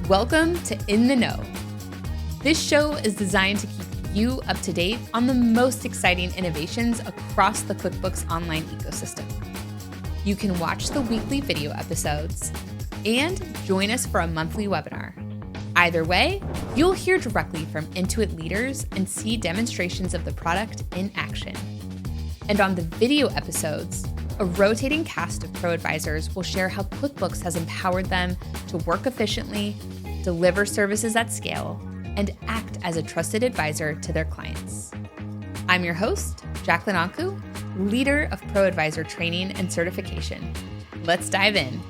Welcome to In the Know. This show is designed to keep you up to date on the most exciting innovations across the QuickBooks online ecosystem. You can watch the weekly video episodes and join us for a monthly webinar. Either way, you'll hear directly from Intuit leaders and see demonstrations of the product in action. And on the video episodes, a rotating cast of pro advisors will share how QuickBooks has empowered them to work efficiently, deliver services at scale, and act as a trusted advisor to their clients. I'm your host, Jacqueline Anku, leader of Pro Advisor Training and Certification. Let's dive in.